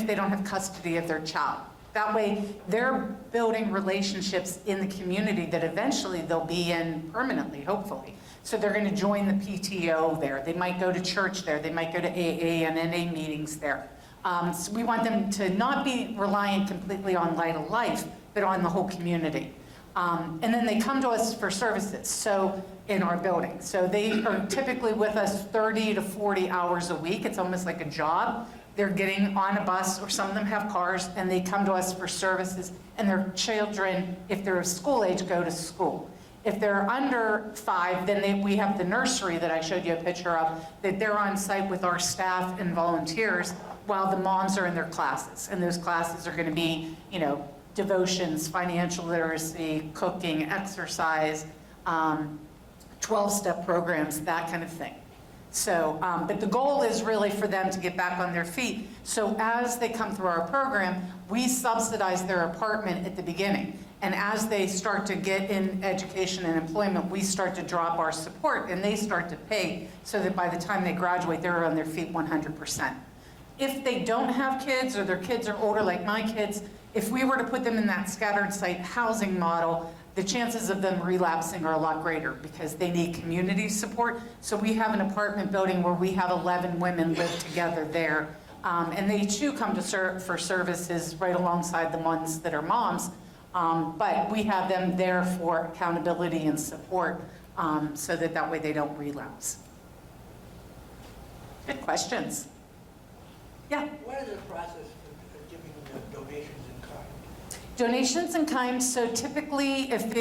they don't have custody of their child, that way they're building relationships in the community that eventually they'll be in permanently, hopefully. So they're going to join the PTO there. They might go to church there. They might go to AA and NA meetings there. So we want them to not be reliant completely on Light of Life, but on the whole community. And then they come to us for services, so in our building. So they are typically with us 30 to 40 hours a week. It's almost like a job. They're getting on a bus, or some of them have cars, and they come to us for services. And their children, if they're of school age, go to school. If they're under 5, then we have the nursery that I showed you a picture of, that they're on site with our staff and volunteers while the moms are in their classes. And those classes are going to be, devotions, financial literacy, cooking, exercise, 12-step programs, that kind of thing. So, but the goal is really for them to get back on their feet. So as they come through our program, we subsidize their apartment at the beginning. And as they start to get in education and employment, we start to drop our support and they start to pay, so that by the time they graduate, they're on their feet 100%. If they don't have kids, or their kids are older like my kids, if we were to put them in that scattered site housing model, the chances of them relapsing are a lot greater, because they need community support. So we have an apartment building where we have 11 women live together there. And they too come to for services right alongside the ones that are moms. But we have them there for accountability and support, so that way they don't relapse. Good questions. Yeah? What is the process of giving donations in kind? Donations in kind, so typically if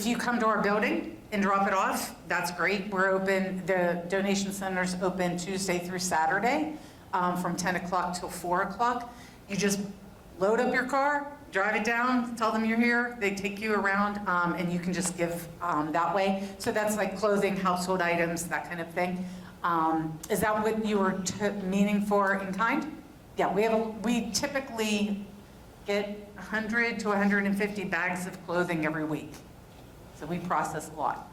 you come to our building and drop it off, that's great. We're open, the donation center's open Tuesday through Saturday, from 10 o'clock till 4 o'clock. You just load up your car, drive it down, tell them you're here, they take you around, and you can just give that way. So that's like clothing, household items, that kind of thing. Is that what you were meaning for in kind? Yeah, we typically get 100 to 150 bags of clothing every week. So we process a lot.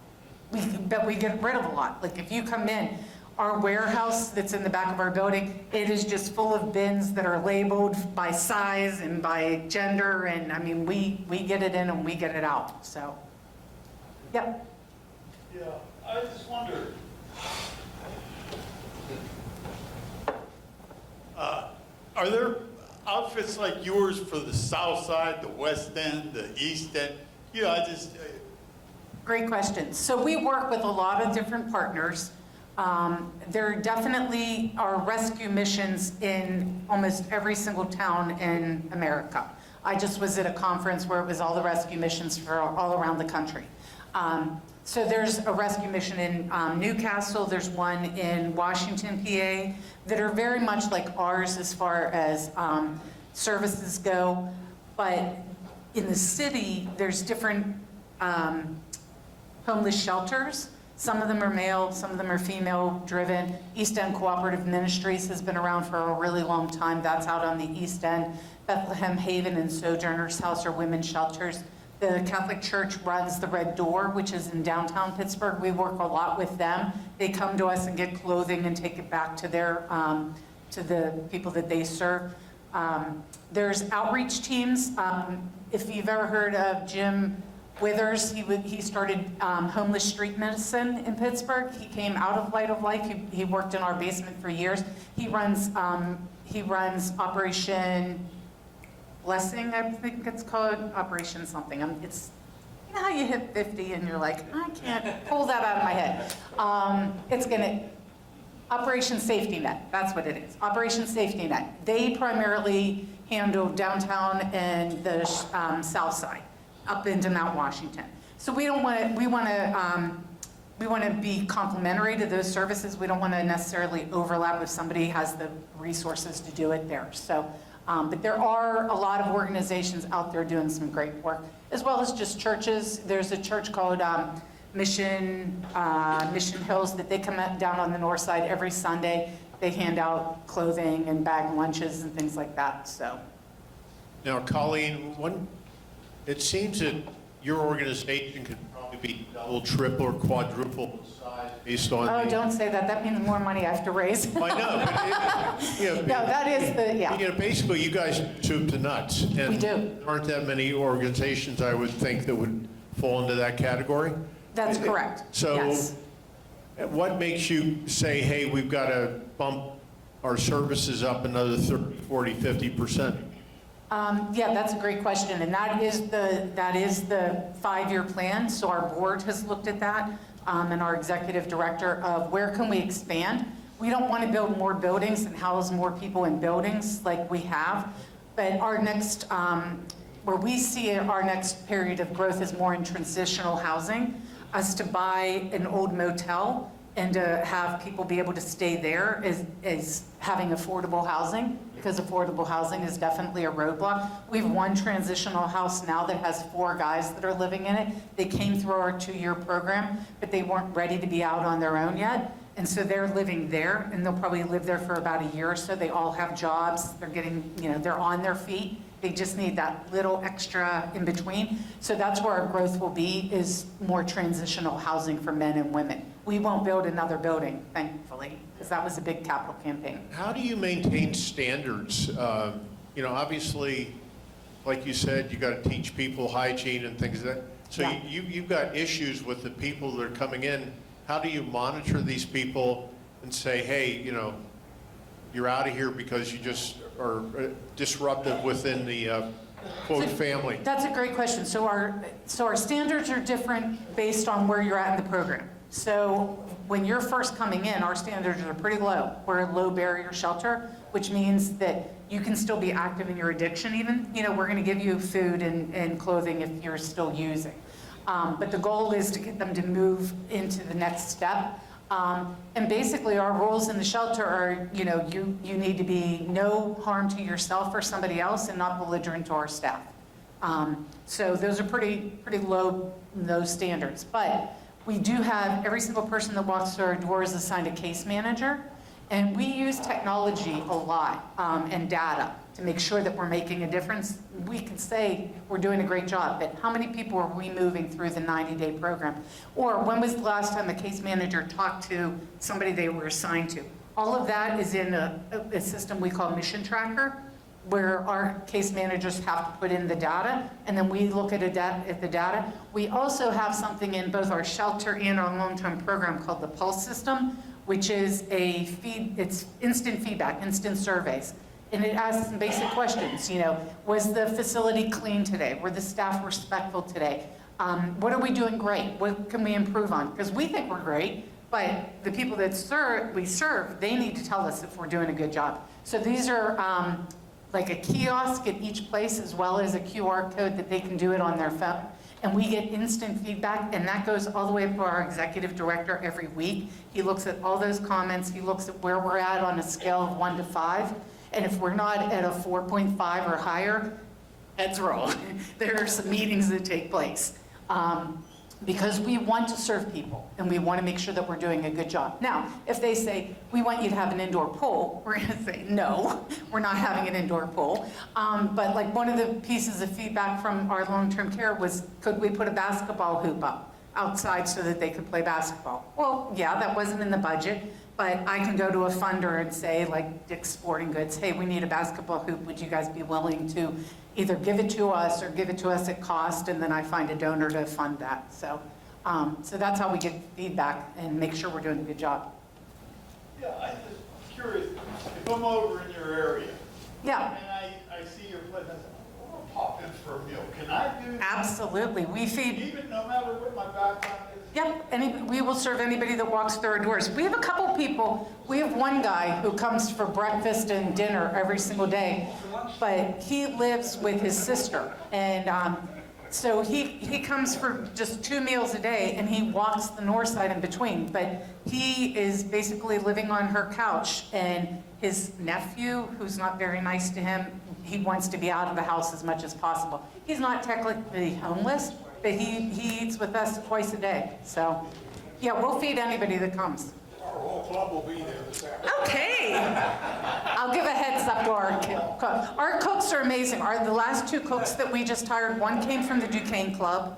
But we get rid of a lot. Like if you come in, our warehouse that's in the back of our building, it is just full of bins that are labeled by size and by gender. And I mean, we get it in and we get it out, so. Yep. Yeah, I just wondered, are there outfits like yours for the south side, the west end, the east end? Great question. So we work with a lot of different partners. There definitely are rescue missions in almost every single town in America. I just was at a conference where it was all the rescue missions for all around the country. So there's a rescue mission in Newcastle, there's one in Washington, PA, that are very much like ours as far as services go. But in the city, there's different homeless shelters. Some of them are male, some of them are female driven. East End Cooperative Ministries has been around for a really long time. That's out on the East End. Bethlehem Haven and Sojourner's House are women's shelters. The Catholic Church runs the Red Door, which is in downtown Pittsburgh. We work a lot with them. They come to us and get clothing and take it back to their, to the people that they serve. There's outreach teams. If you've ever heard of Jim Withers, he started homeless street medicine in Pittsburgh. He came out of Light of Life. He worked in our basement for years. He runs Operation Blessing, I think it's called, Operation something. It's, you know how you hit 50 and you're like, I can't pull that out of my head. Operation Safety Net, that's what it is, Operation Safety Net. They primarily handle downtown and the south side, up into Mount Washington. So we want to be complementary to those services. We don't want to necessarily overlap if somebody has the resources to do it there. So But there are a lot of organizations out there doing some great work, as well as just churches. There's a church called Mission Hills that they come down on the north side every Sunday. They hand out clothing and bag lunches and things like that, so. Now, Colleen, it seems that your organization could probably be double, triple, or quadruple the size based on Oh, the... don't say that. That means more money I have to raise. I know, but No, that is the, yeah. basically, you guys soup to nuts. And We do. there aren't that many organizations, I would think, that would fall into that category. That's correct. So Yes. what makes you say, hey, we've got to bump our services up another 30, 40, 50%? Yeah, that's a great question, and that is the 5-year plan. So our board has looked at that, and our executive director of where can we expand. We don't want to build more buildings and house more people in buildings like we have, but our next, where we see our next period of growth is more in transitional housing, us to buy an old motel and to have people be able to stay there is having affordable housing, because affordable housing is definitely a roadblock. We have one transitional house now that has 4 guys that are living in it. They came through our 2-year program, but they weren't ready to be out on their own yet. And so they're living there, and they'll probably live there for about a year or so. They all have jobs. They're getting, they're on their feet. They just need that little extra in between. So that's where our growth will be, is more transitional housing for men and women. We won't build another building, thankfully, because that was a big capital campaign. How do you maintain standards? Obviously, like you said, you got to teach people hygiene and things like that. So Yeah. you've got issues with the people that are coming in. How do you monitor these people and say, hey, you're out of here because you just are disruptive within the quote family? That's a great question. So our standards are different based on where you're at in the program. So when you're first coming in, our standards are pretty low. We're a low barrier shelter, which means that you can still be active in your addiction even. We're going to give you food and clothing if you're still using. But the goal is to get them to move into the next step. And basically our rules in the shelter are, you need to be no harm to yourself or somebody else and not belligerent to our staff. So those are pretty low standards. But we do have every single person that walks through our doors assigned a case manager. And we use technology a lot and data to make sure that we're making a difference. We can say we're doing a great job, but how many people are we moving through the 90-day program? Or when was the last time a case manager talked to somebody they were assigned to? All of that is in a system we call Mission Tracker, where our case managers have to put in the data, and then we look at the data. We also have something in both our shelter and our long-term program called the Pulse system, which is it's instant feedback, instant surveys. And it asks some basic questions, was the facility clean today? Were the staff respectful today? What are we doing great? What can we improve on? Because we think we're great, but the people that we serve, they need to tell us if we're doing a good job. So these are like a kiosk at each place, as well as a QR code that they can do it on their phone. And we get instant feedback, and that goes all the way up to our executive director every week. He looks at all those comments. He looks at where we're at on a scale of 1 to 5. And if we're not at a 4.5 or higher, heads roll. There are some meetings that take place. Because we want to serve people, and we want to make sure that we're doing a good job. Now, if they say, we want you to have an indoor pool, we're going to say, no, we're not having an indoor pool. But like one of the pieces of feedback from our long-term care was, could we put a basketball hoop up outside so that they could play basketball? Well, yeah, that wasn't in the budget, but I can go to a funder and say, like Dick's Sporting Goods, hey, we need a basketball hoop. Would you guys be willing to either give it to us or give it to us at cost, and then I find a donor to fund that. So that's how we get feedback and make sure we're doing a good job. Yeah, I'm just curious, if I'm over in your area, Yeah, and I see your place, I say, I want to pop in for a meal, can I do that? absolutely. We feed, Even no matter what my background is? yep, we will serve anybody that walks through our doors. We have a couple people, we have one guy who comes for breakfast and dinner every single day, but he lives with his sister. And so he comes for just 2 meals a day, and he walks the north side in between. But he is basically living on her couch, and his nephew, who's not very nice to him, he wants to be out of the house as much as possible. He's not technically homeless, but he eats with us twice a day. So, yeah, we'll feed anybody that comes. Our whole club will be there this afternoon. Okay. I'll give a heads up to our cook. Our cooks are amazing. The last 2 cooks that we just hired, one came from the Duquesne Club,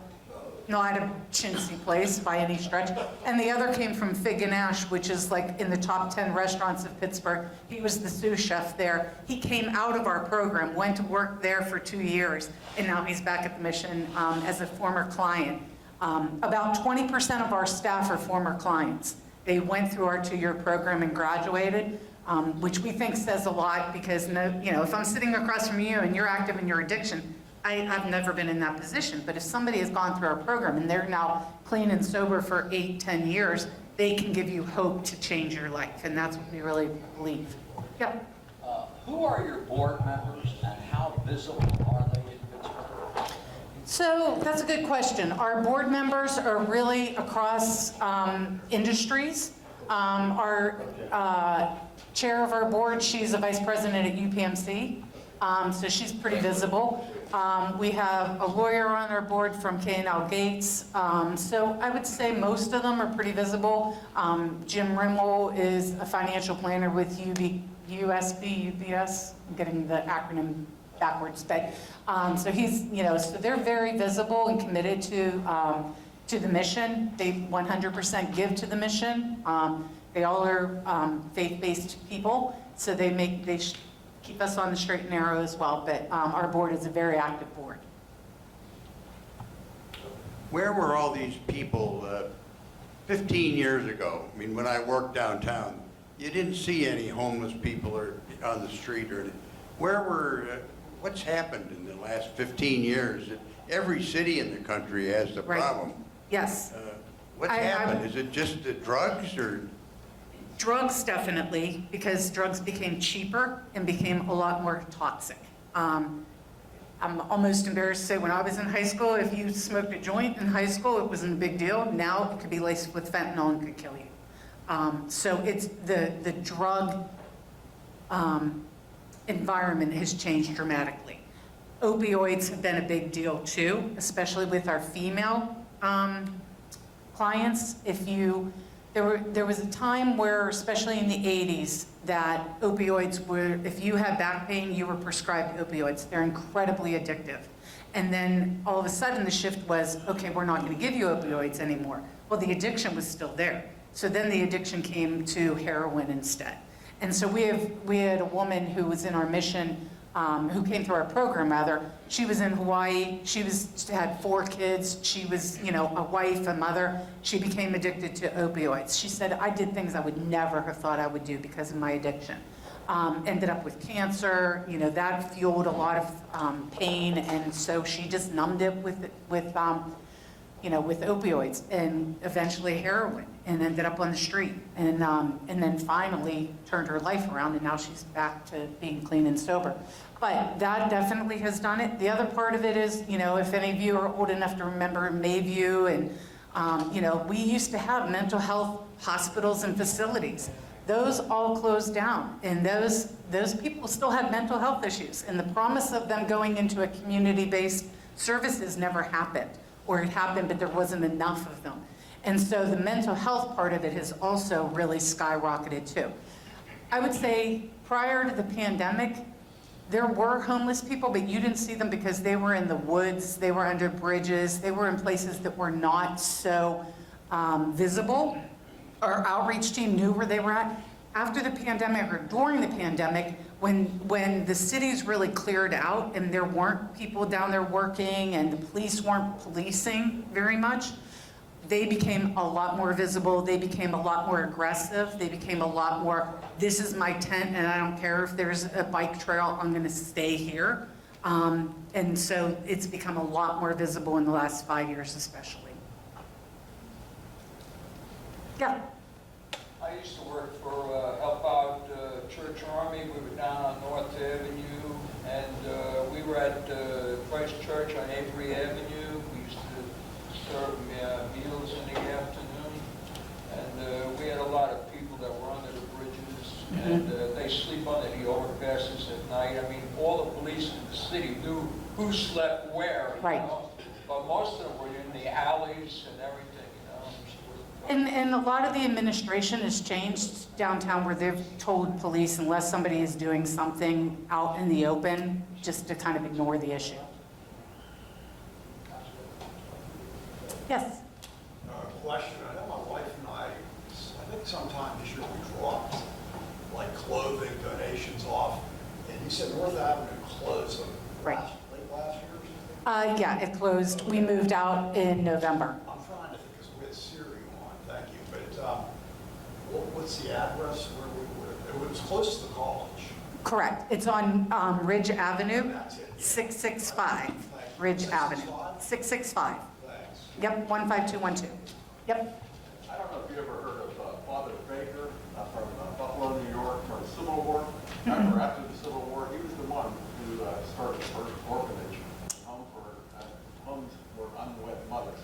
not a chintzy place by any stretch, and the other came from Fig and Ash, which is like in the top 10 restaurants of Pittsburgh. He was the sous chef there. He came out of our program, went to work there for 2 years, and now he's back at the mission as a former client. About 20% of our staff are former clients. They went through our 2-year program and graduated, which we think says a lot because, if I'm sitting across from you and you're active in your addiction, I've never been in that position. But if somebody has gone through our program and they're now clean and sober for 8, 10 years, they can give you hope to change your life. And that's what we really believe. Yeah. Who are your board members and how visible are they in Pittsburgh? So that's a good question. Our board members are really across industries. Our chair of our board, she's a vice president at UPMC, so she's pretty visible. We have a lawyer on our board from K&L Gates, so I would say most of them are pretty visible. Jim Rimmel is a financial planner with UBS, I'm getting the acronym backwards, but so he's, so they're very visible and committed to the mission. They 100% give to the mission. They all are faith-based people, so they keep us on the straight and narrow as well. But our board is a very active board. Where were all these people 15 years ago? I mean, when I worked downtown, you didn't see any homeless people or on the street or anything. What's happened in the last 15 years? Every city in the country has the Right. problem. Yes. What's happened? Is it just the drugs or? Drugs, definitely, because drugs became cheaper and became a lot more toxic. I'm almost embarrassed to say when I was in high school, if you smoked a joint in high school, it wasn't a big deal. Now it could be laced with fentanyl and could kill you. So it's the drug environment has changed dramatically. Opioids have been a big deal too, especially with our female clients. There was a time where, especially in the 80s, that opioids were, if you had back pain, you were prescribed opioids. They're incredibly addictive. And then all of a sudden the shift was, okay, we're not going to give you opioids anymore. Well, the addiction was still there. So then the addiction came to heroin instead. And so we had a woman who was in our mission, who came through our program rather. She was in Hawaii. She had 4 kids. She was, a wife, a mother. She became addicted to opioids. She said, I did things I would never have thought I would do because of my addiction. Ended up with cancer. That fueled a lot of pain, and so she just numbed it with opioids and eventually heroin, and ended up on the street, and then finally turned her life around, and now she's back to being clean and sober. But that definitely has done it. The other part of it is, if any of you are old enough to remember Mayview, and we used to have mental health hospitals and facilities. Those all closed down, and those people still had mental health issues, and the promise of them going into a community-based services never happened. Or it happened, but there wasn't enough of them. And so the mental health part of it has also really skyrocketed too. I would say prior to the pandemic, there were homeless people, but you didn't see them because they were in the woods, they were under bridges, they were in places that were not so visible. Our outreach team knew where they were at. After the pandemic or during the pandemic, when the cities really cleared out and there weren't people down there working and the police weren't policing very much, they became a lot more visible. They became a lot more aggressive. They became a lot more, this is my tent and I don't care if there's a bike trail, I'm gonna stay here. And so it's become a lot more visible in the last 5 years especially. Yeah. I used to work for Help Out Church Army. We were down on North Avenue, and we were at Christ Church on Avery Avenue. We used to serve meals in the afternoon, and we had a lot of people that were under the bridges. And they sleep under the overpasses at night. I mean, all the police in the city knew who slept where, you Right. know? But most of them were in the alleys and everything, you know? And a lot of the administration has changed downtown where they've told police unless somebody is doing something out in the open, just to kind of ignore the issue. Yes? Question, I know my wife and I think sometime this year we dropped like clothing donations off, and you said North Avenue closed, so Right. late last year or something? Yeah, it closed. We moved out in November. I'm trying to think, because we had Siri on, thank you, but what's the address where we were? It was close to the college. Correct. It's on Ridge Avenue, That's it. 665. Ridge Avenue, 665. Thanks. Yep, 15212. Yep. I don't know if you ever heard of Father Baker from Buffalo, New York, from the Civil War. After the Civil War, he was the one who started the first orphanage, homes for unwed mothers.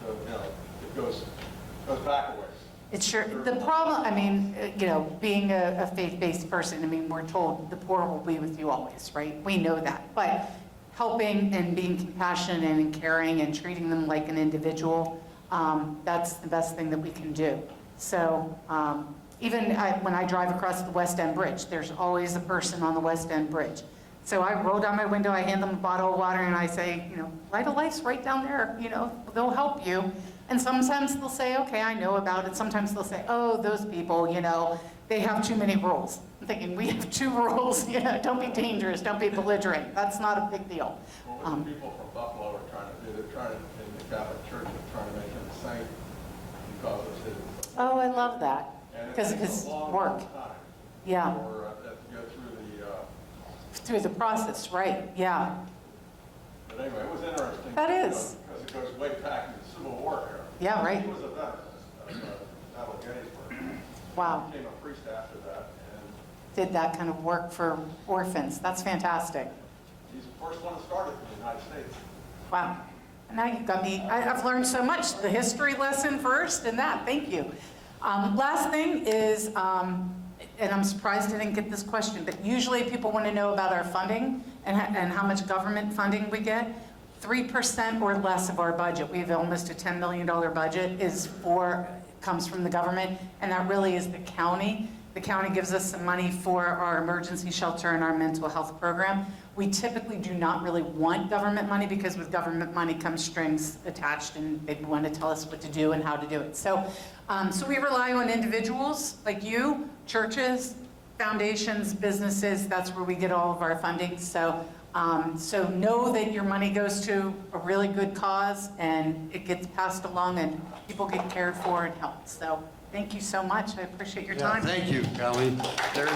So, you know, it goes back a ways. It's sure, the problem, I mean, you know, being a faith-based person, I mean, we're told the poor will be with you always, right? We know that. But helping and being compassionate and caring and treating them like an individual, that's the best thing that we can do. So even when I drive across the West End Bridge, there's always a person on the West End Bridge. So I roll down my window, I hand them a bottle of water, and I say, you know, Light of Life's right down there, you know, they'll help you. And sometimes they'll say, okay, I know about it. Sometimes they'll say, oh, those people, you know, they have too many rules. I'm thinking, we have 2 rules, you know, don't be dangerous, don't be belligerent. That's not a big deal. Well, what the people from Buffalo are trying to do, they're trying to, in the Catholic Church, they're trying to make him a saint because of his. Oh, I love that, And it because of takes his a long, work. long time Yeah, for that to go through the, through the process, right, yeah. but anyway, it was interesting. That you know, is. Because it goes way back in the Civil War era. Yeah, right. He was a veteran of Battle of Gettysburg. Wow. Became a priest after that, and Did that kind of work for orphans. That's fantastic. he's the first one to start it in the United States. Wow. Now you've got me, I've learned so much. The history lesson first and that, thank you. Last thing is, and I'm surprised I didn't get this question, but usually people want to know about our funding and how much government funding we get. 3% or less of our budget, we have almost a $10 million budget, comes from the government, and that really is the county. The county gives us some money for our emergency shelter and our mental health program. We typically do not really want government money because with government money comes strings attached and they want to tell us what to do and how to do it. So we rely on individuals like you, churches, foundations, businesses. That's where we get all of our funding. So know that your money goes to a really good cause and it gets passed along and people get cared for and helped. So thank you so much. I appreciate your Yeah, time. thank you, Colleen. There's